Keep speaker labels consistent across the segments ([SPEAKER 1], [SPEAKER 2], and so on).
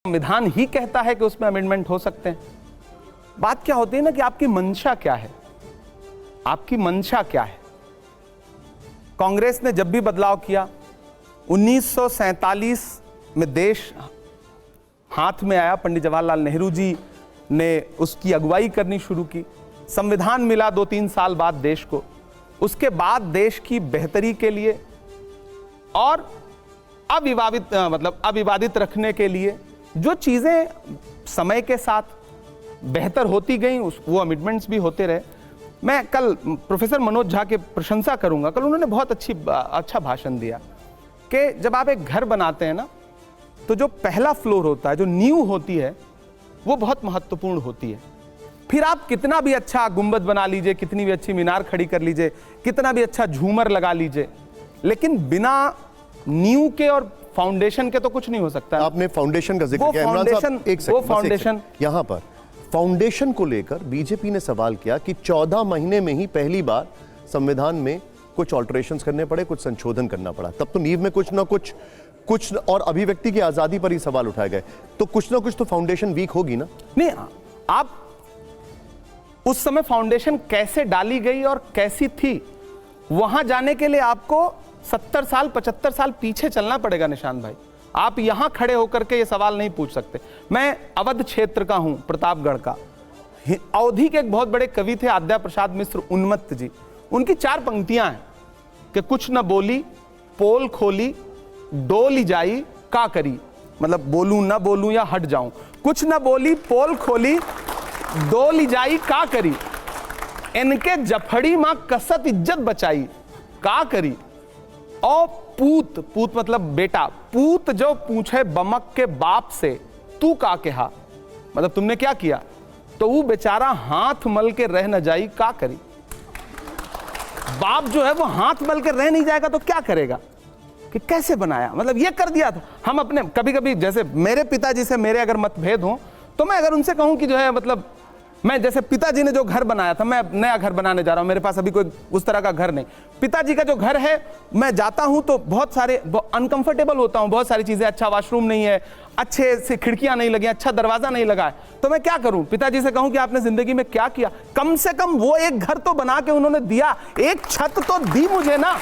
[SPEAKER 1] संविधान ही कहता है कि उसमें अमेंडमेंट हो सकते हैं। बात क्या होती है ना कि आपकी मंशा क्या है, आपकी मंशा क्या है। कांग्रेस ने जब भी बदलाव किया, 1947 में देश हाथ में आया, पंडित जवाहरलाल नेहरू जी ने उसकी अगुवाई करनी शुरू की, संविधान मिला 2-3 साल बाद देश को। उसके बाद देश की बेहतरी के लिए और अविवादित रखने के लिए जो चीजें समय के साथ बेहतर होती गई, वो अमेंडमेंट्स भी होते रहे। मैं कल प्रोफेसर मनोज झा की प्रशंसा करूंगा, कल उन्होंने बहुत अच्छा भाषण दिया कि जब आप एक घर बनाते हैं ना, तो जो पहला फ्लोर होता है, जो नींव होती है, वो बहुत महत्वपूर्ण होती है। फिर आप कितना भी अच्छा गुंबद बना लीजिए, कितनी भी अच्छी मीनार खड़ी कर लीजिए, कितना भी अच्छा झूमर लगा लीजिए, लेकिन बिना नींव के और फाउंडेशन के तो कुछ नहीं हो सकता।
[SPEAKER 2] आपने फाउंडेशन का जिक्र किया इमरान साहब, एक सेकंड, यहां पर फाउंडेशन को लेकर बीजेपी ने सवाल किया कि 14 महीने में ही पहली बार संविधान में कुछ ऑल्टरेशंस करने पड़े, कुछ संशोधन करना पड़ा। तब तो नींव में कुछ ना कुछ और अभिव्यक्ति की आजादी पर ही सवाल उठाए गए, तो कुछ ना कुछ तो फाउंडेशन वीक होगी ना।
[SPEAKER 1] नहीं, आप उस समय फाउंडेशन कैसे डाली गई और कैसी थी, वहां जाने के लिए आपको 70 साल 75 साल पीछे चलना पड़ेगा निशांत भाई। आप यहां खड़े होकर के ये सवाल नहीं पूछ सकते। मैं अवध क्षेत्र का हूं, प्रतापगढ़ का। अवधी के एक बहुत बड़े कवि थे आद्या प्रसाद मिश्र उन्मत्त जी। उनकी 4 पंक्तियां हैं कि कुछ न बोली पोल खोली डोली जाई का करी, मतलब बोलूं ना बोलूं या हट जाऊं। कुछ न बोली पोल खोली डोली जाई का करी, इनके जफड़ी मां कसत इज्जत बचाई का करी। और पूत मतलब बेटा, पूत जो पूछे बमक के बाप से तू का कहा, मतलब तुमने क्या किया, तो वो बेचारा हाथ मल के रह न जाई का करी। बाप जो है वो हाथ मल के रह नहीं जाएगा तो क्या करेगा, कि कैसे बनाया, मतलब ये कर दिया था। हम अपने कभी कभी, जैसे मेरे पिताजी से मेरे अगर मतभेद हो, तो मैं अगर उनसे कहूं कि जो है, मतलब मैं जैसे पिताजी ने जो घर बनाया था, मैं नया घर बनाने जा रहा हूं, मेरे पास अभी कोई उस तरह का घर नहीं। पिताजी का जो घर है, मैं जाता हूं तो बहुत सारे अनकंफर्टेबल होता हूं, बहुत सारी चीजें, अच्छा वॉशरूम नहीं है, अच्छे से खिड़कियां नहीं लगी, अच्छा दरवाजा नहीं लगा है, तो मैं क्या करूं, पिताजी से कहूं कि आपने जिंदगी में क्या किया। कम से कम वो एक घर तो बना के उन्होंने दिया, एक छत तो दी मुझे ना।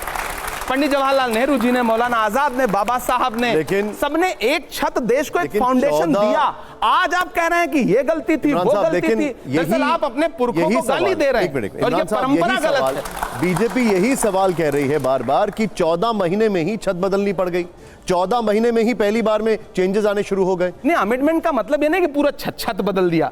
[SPEAKER 1] पंडित जवाहरलाल नेहरू जी ने, मौलाना आजाद ने, बाबा साहब ने, सबने एक छत, देश को एक फाउंडेशन दिया। आज आप कह रहे हैं कि ये गलती थी, वो गलती थी, दरअसल आप अपने पुरखों को गाली दे रहे हैं और ये परंपरा गलत है।
[SPEAKER 2] बीजेपी यही सवाल कह रही है बार बार कि 14 महीने में ही छत बदलनी पड़ गई, 14 महीने में ही पहली बार में चेंजेस आने शुरू हो गए।
[SPEAKER 1] नहीं, अमेंडमेंट का मतलब ये नहीं कि पूरा छत बदल दिया।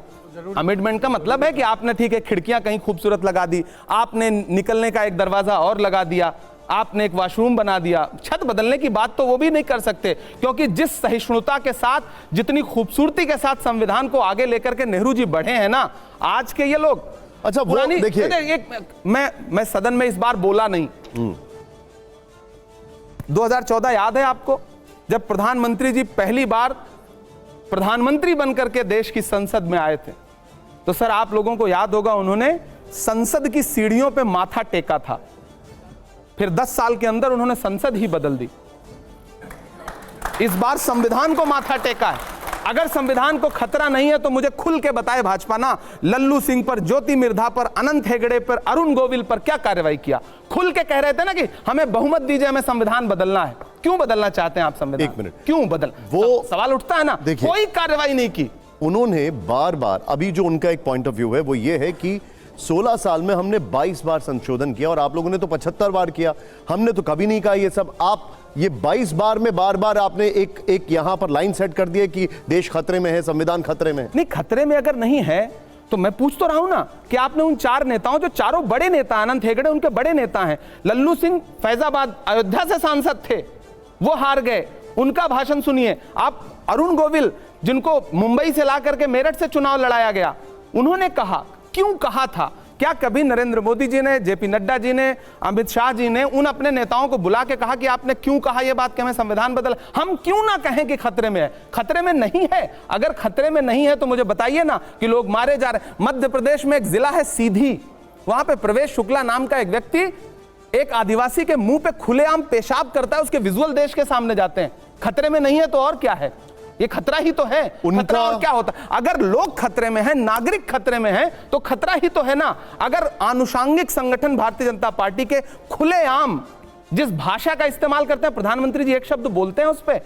[SPEAKER 1] अमेंडमेंट का मतलब है कि आपने, ठीक है, खिड़कियां कहीं खूबसूरत लगा दी, आपने निकलने का एक दरवाजा और लगा दिया, आपने एक वॉशरूम बना दिया। छत बदलने की बात तो वो भी नहीं कर सकते, क्योंकि जिस सहिष्णुता के साथ, जितनी खूबसूरती के साथ संविधान को आगे लेकर के नेहरू जी बढ़े हैं ना, आज के ये लोग,
[SPEAKER 2] अच्छा वो देखिए,
[SPEAKER 1] मैं सदन में इस बार बोला नहीं। 2014 याद है आपको, जब प्रधानमंत्री जी पहली बार प्रधानमंत्री बनकर के देश की संसद में आए थे, तो सर आप लोगों को याद होगा, उन्होंने संसद की सीढ़ियों पे माथा टेका था। फिर 10 साल के अंदर उन्होंने संसद ही बदल दी। इस बार संविधान को माथा टेका है। अगर संविधान को खतरा नहीं है तो मुझे खुल के बताए भाजपा ना, लल्लू सिंह पर, ज्योति मिर्धा पर, अनंत हेगड़े पर, अरुण गोविल पर क्या कार्रवाई किया। खुल के कह रहे थे ना कि हमें बहुमत दीजिए, हमें संविधान बदलना है। क्यों बदलना चाहते हैं आप संविधान?
[SPEAKER 2] एक मिनट,
[SPEAKER 1] क्यों बदल, वो सवाल उठता है ना। कोई कार्रवाई नहीं की
[SPEAKER 2] उन्होंने। बार बार अभी जो उनका एक पॉइंट ऑफ व्यू है वो ये है कि 16 साल में हमने 22 बार संशोधन किया और आप लोगों ने तो 75 बार किया, हमने तो कभी नहीं कहा ये सब। आप ये 22 बार में बार बार आपने एक यहां पर लाइन सेट कर दिया कि देश खतरे में है, संविधान खतरे में।
[SPEAKER 1] नहीं, खतरे में अगर नहीं है तो मैं पूछ तो रहा हूं ना कि आपने उन 4 नेताओं, जो चारों बड़े नेता, अनंत हेगड़े उनके बड़े नेता हैं, लल्लू सिंह फैजाबाद अयोध्या से सांसद थे, वो हार गए, उनका भाषण सुनिए आप। अरुण गोविल, जिनको मुंबई से ला करके मेरठ से चुनाव लड़ाया गया, उन्होंने कहा, क्यों कहा था, क्या कभी नरेंद्र मोदी जी ने, जेपी नड्डा जी ने, अमित शाह जी ने उन अपने नेताओं को बुला के कहा कि आपने क्यों कहा यह बात कि हमें संविधान बदल? हम क्यों ना कहें कि खतरे में है? खतरे में नहीं है। अगर खतरे में नहीं है तो मुझे बताइए ना कि लोग मारे जा रहे हैं। मध्य प्रदेश में एक जिला है सीधी, वहां पे प्रवेश शुक्ला नाम का एक व्यक्ति एक आदिवासी के मुंह पे खुलेआम पेशाब करता है, उसके विजुअल देश के सामने जाते हैं। खतरे में नहीं है तो और क्या है? ये खतरा ही तो है। खतरा और क्या होता है? अगर लोग खतरे में हैं, नागरिक खतरे में हैं, तो खतरा ही तो है ना। अगर आनुषंगिक संगठन भारतीय जनता पार्टी के खुलेआम जिस भाषा का इस्तेमाल करते हैं, प्रधानमंत्री जी एक शब्द बोलते हैं उस पे,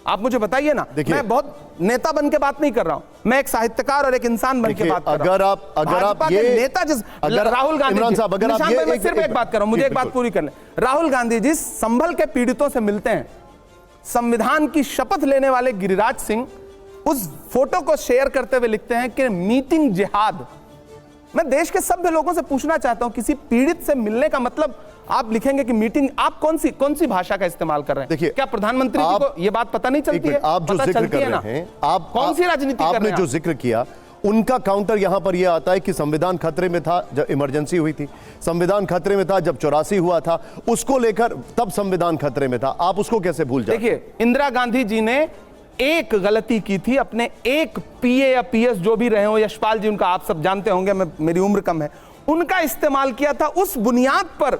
[SPEAKER 1] आप मुझे बताइए ना। मैं बहुत नेता बन के बात नहीं कर रहा हूं, मैं एक साहित्यकार और एक इंसान बन के बात कर रहा हूं।
[SPEAKER 2] अगर आप ये
[SPEAKER 1] नेता जिस राहुल गांधी जी, निशान भाई मैं सिर्फ एक बात कर रहा हूं, मुझे एक बात पूरी कर ले। राहुल गांधी जी संभल के पीड़ितों से मिलते हैं, संविधान की शपथ लेने वाले गिरिराज सिंह उस फोटो को शेयर करते हुए लिखते हैं कि मीटिंग जिहाद। मैं देश के सभ्य लोगों से पूछना चाहता हूं, किसी पीड़ित से मिलने का मतलब आप लिखेंगे कि मीटिंग, आप कौन सी भाषा का इस्तेमाल कर रहे हैं?
[SPEAKER 2] देखिए,
[SPEAKER 1] क्या प्रधानमंत्री जी को यह बात पता नहीं चलती है?
[SPEAKER 2] आप जो जिक्र कर रहे हैं, आप
[SPEAKER 1] कौन सी राजनीति कर रहे हैं?
[SPEAKER 2] आपने जो जिक्र किया, उनका काउंटर यहां पर यह आता है कि संविधान खतरे में था जब इमरजेंसी हुई थी, संविधान खतरे में था जब 84 हुआ था, उसको लेकर तब संविधान खतरे में था, आप उसको कैसे भूल जाते?
[SPEAKER 1] देखिए, इंदिरा गांधी जी ने एक गलती की थी, अपने एक पीए या पीएस जो भी रहे हो, यशपाल जी उनका आप सब जानते होंगे, मेरी उम्र कम है, उनका इस्तेमाल किया था, उस बुनियाद पर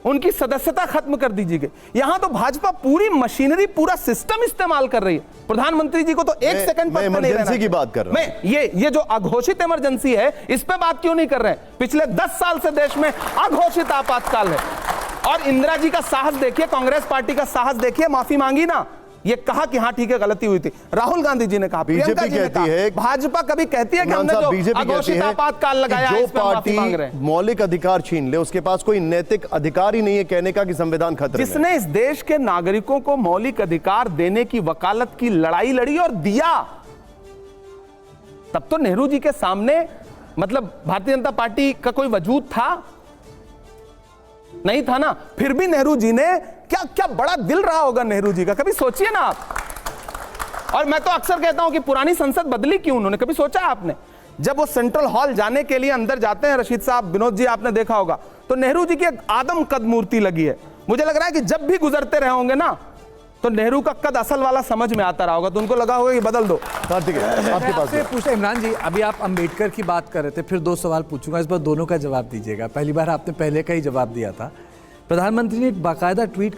[SPEAKER 1] उनकी सदस्यता खत्म कर दीजिए गई। यहां तो भाजपा पूरी मशीनरी, पूरा सिस्टम इस्तेमाल कर रही है। प्रधानमंत्री जी को तो एक सेकंड पर
[SPEAKER 2] इमरजेंसी की बात कर रहा हूं।
[SPEAKER 1] मैं ये जो अघोषित इमरजेंसी है, इस पे बात क्यों नहीं कर रहे हैं? पिछले 10 साल से देश में अघोषित आपातकाल है। और इंदिरा जी का साहस देखिए, कांग्रेस पार्टी का साहस देखिए, माफी मांगी ना, ये कहा कि हाँ ठीक है गलती हुई थी। राहुल गांधी जी ने कहा,
[SPEAKER 2] बीजेपी कहती है,
[SPEAKER 1] भाजपा कभी कहती है कि हमने जो अघोषित आपातकाल लगाया है,
[SPEAKER 2] जो
[SPEAKER 1] इस पे माफी मांग रहे हैं।
[SPEAKER 2] मौलिक अधिकार छीन ले, उसके पास कोई नैतिक अधिकार ही नहीं है कहने का कि संविधान खतरे में।
[SPEAKER 1] जिसने इस देश के नागरिकों को मौलिक अधिकार देने की वकालत की लड़ाई लड़ी और दिया, तब तो नेहरू जी के सामने मतलब भारतीय जनता पार्टी का कोई वजूद था नहीं था ना। फिर भी नेहरू जी ने क्या क्या बड़ा दिल रहा होगा नेहरू जी का, कभी सोचिए ना आप। और मैं तो अक्सर कहता हूं कि पुरानी संसद बदली क्यों उन्होंने, कभी सोचा आपने? जब वो सेंट्रल हॉल जाने के लिए अंदर जाते हैं, रशीद साहब, विनोद जी, आपने देखा होगा, तो नेहरू जी की एक आदम कद मूर्ति लगी है। मुझे लग रहा है कि जब भी गुजरते रहे होंगे ना, तो नेहरू का कद असल वाला समझ में आता रहा होगा, तो उनको लगा होगा कि बदल दो।
[SPEAKER 2] कार्तिक, आपके पास
[SPEAKER 3] आपसे पूछा इमरान जी, अभी आप अंबेडकर की बात कर रहे थे, फिर 2 सवाल पूछूंगा, इस बार दोनों का जवाब दीजिएगा। पहली बार आपने पहले का ही जवाब दिया था। प्रधानमंत्री ने एक बाकायदा ट्वीट